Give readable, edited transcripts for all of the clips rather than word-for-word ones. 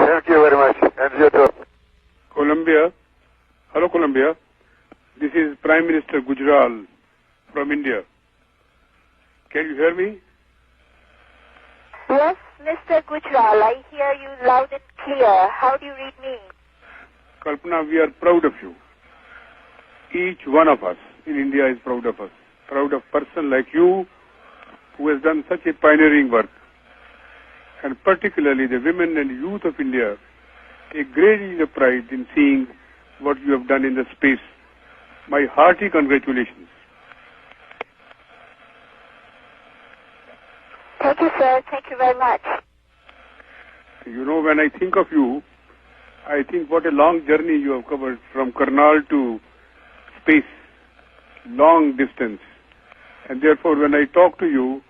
Thank you very much. And you too. Colombia. Hello, Colombia. This is Prime Minister Gujral from India. Can you hear me? Yes, Mr. Gujral, I hear you loud and clear. How do you read me? Kalpana, we are proud of you. Each one of us in India is proud of us. Proud of a person like you who has done such a pioneering work. And particularly the women and youth of India, a great deal of pride in seeing what you have done in the space. My hearty congratulations. Thank you, sir. Thank you very much. You know, when I think of you, I think what a long journey you have covered from Karnal to space, long distance. And therefore, when I talk to you,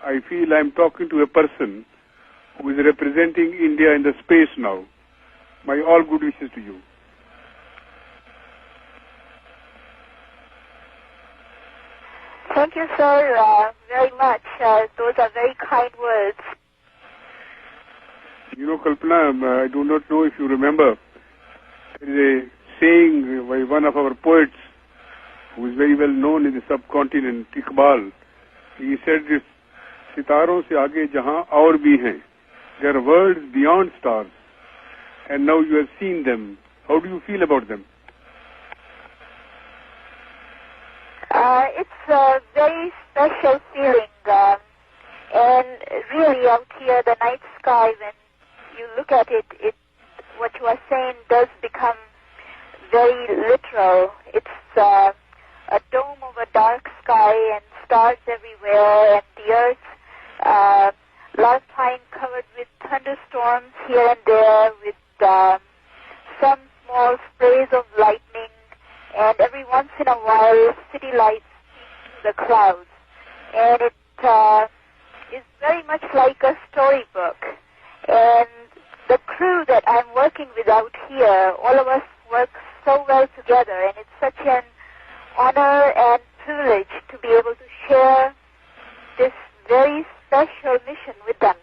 I feel I'm talking to a person who is representing India in the space now. My all good wishes to you. Thank you, sir, very much. Those are very kind words. You know, Kalpana, I do not know if you remember, there is a saying by one of our poets who is very well known in the subcontinent, Iqbal. He said this, "Sitaron se aage jahan aur bhi hain. There are worlds beyond stars. And now you have seen them. How do you feel about them?" It's a very special feeling. And really out here, the night sky, when you look at it, what you are saying does become very literal. It's a dome of a dark sky and stars everywhere, and the earth, lot of time covered with thunderstorms here and there, with some small sprays of lightning, and every once in a while city lights peek through the clouds. And it is very much like a storybook. And the crew that I'm working with out here, all of us work so well together, and it's such an honor and privilege to be able to share this very special mission with them.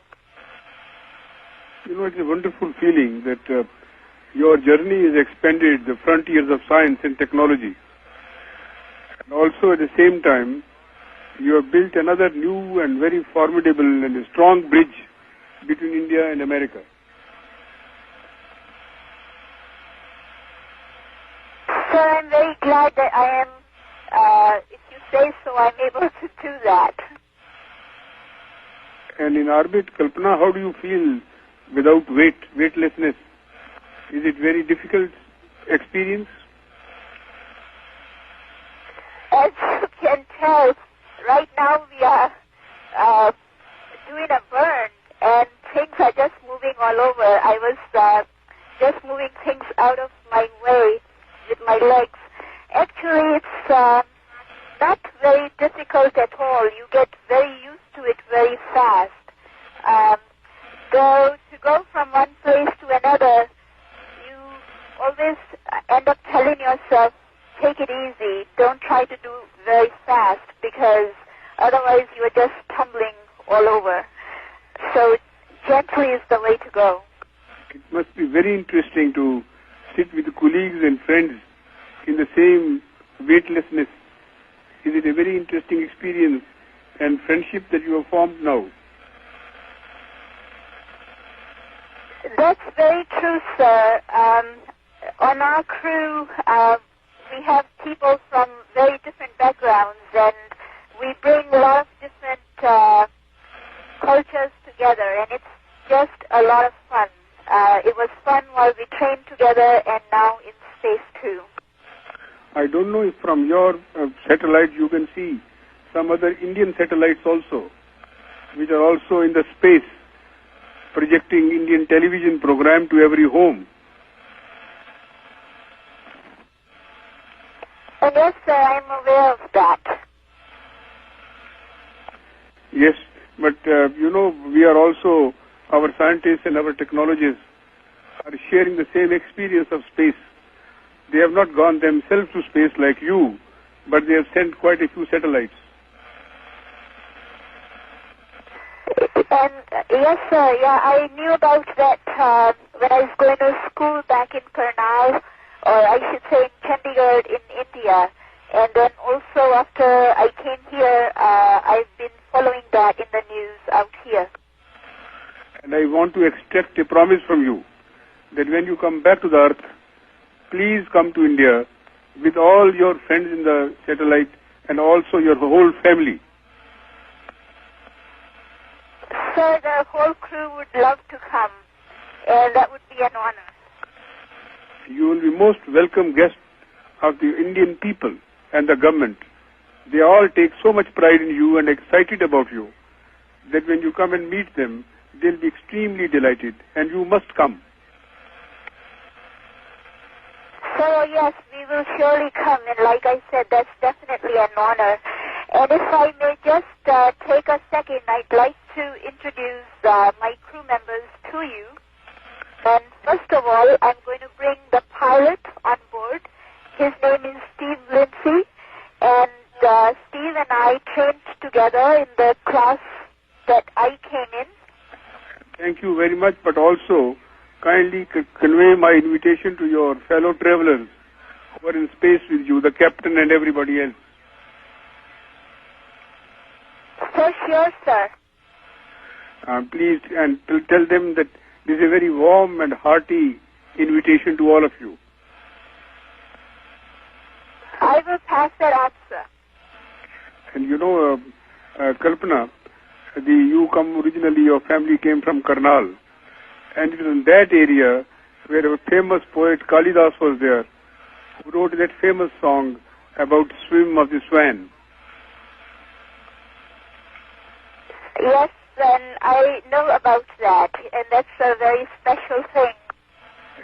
You know, it's a wonderful feeling that your journey has expanded the frontiers of science and technology. And also at the same time, you have built another new and very formidable and a strong bridge between India and America. Sir, I'm very glad that I am, if you say so, I'm able to do that. And in orbit, Kalpana, how do you feel without weightlessness? Is it very difficult experience? As you can tell, right now we are doing a burn, and things are just moving all over. I was just moving things out of my way with my legs. Actually, it's not very difficult at all. You get very used to it very fast. Though to go from one place to another, you always end up telling yourself, take it easy, don't try to do very fast, because otherwise you are just tumbling all over. So gently is the way to go. It must be very interesting to sit with colleagues and friends in the same weightlessness. Is it a very interesting experience and friendship that you have formed now? That's very true, sir. On our crew, we have people from very different backgrounds, and we bring a lot of different cultures together, and it's just a lot of fun. It was fun while we trained together, and now in space too. I don't know if from your satellite you can see some other Indian satellites also, which are also in the space, projecting Indian television program to every home. Yes, sir, I'm aware of that. Yes, but you know, we are also, our scientists and our technologists are sharing the same experience of space. They have not gone themselves to space like you, but they have sent quite a few satellites. And yes, sir, yeah, I knew about that when I was going to school back in Karnal, or I should say in Chandigarh in India. And then also after I came here, I've been following that in the news out here. And I want to extract a promise from you that when you come back to the earth, please come to India with all your friends in the satellite and also your whole family. Sir, the whole crew would love to come, and that would be an honor. You will be most welcome guest of the Indian people and the government. They all take so much pride in you and excited about you that when you come and meet them, they'll be extremely delighted, and you must come. So yes, we will surely come, and like I said, that's definitely an honor. And if I may just take a second, I'd like to introduce my crew members to you. And first of all, I'm going to bring the pilot on board. His name is Steve Lindsay, and Steve and I trained together in the class that I came in. Thank you very much, but also kindly convey my invitation to your fellow travelers who are in space with you, the captain and everybody else. For sure, sir. Please, and tell them that this is a very warm and hearty invitation to all of you. I will pass that on, sir. And you know, Kalpana, your family came from Karnal. And it was in that area where a famous poet Kalidas was there, who wrote that famous song about Swim of the Swan. Yes, and I know about that, and that's a very special thing.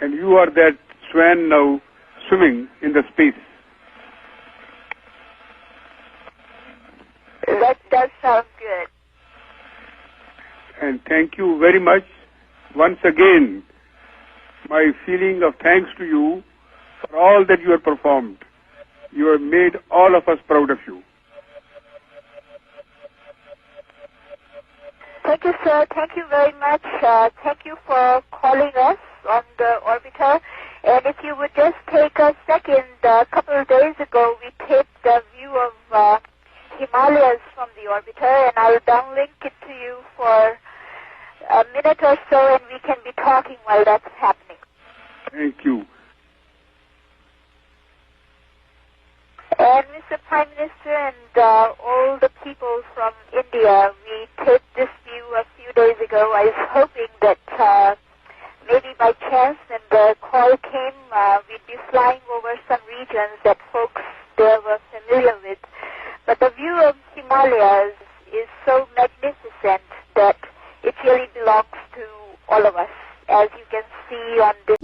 And you are that swan now swimming in the space. That does sound good. And thank you very much. Once again, my feeling of thanks to you for all that you have performed. You have made all of us proud of you. Thank you, sir. Thank you very much. Thank you for calling us on the orbiter. And if you would just take a second, a couple of days ago, we taped a view of Himalayas from the orbiter, and I'll downlink it to you for a minute or so, and we can be talking while that's happening. Thank you. And Mr. Prime Minister and all the people from India, we taped this view a few days ago. I was hoping that maybe by chance when the call came, we'd be flying over some regions that folks there were familiar with. But the view of Himalayas is so magnificent that it really belongs to all of us, as you can see on this.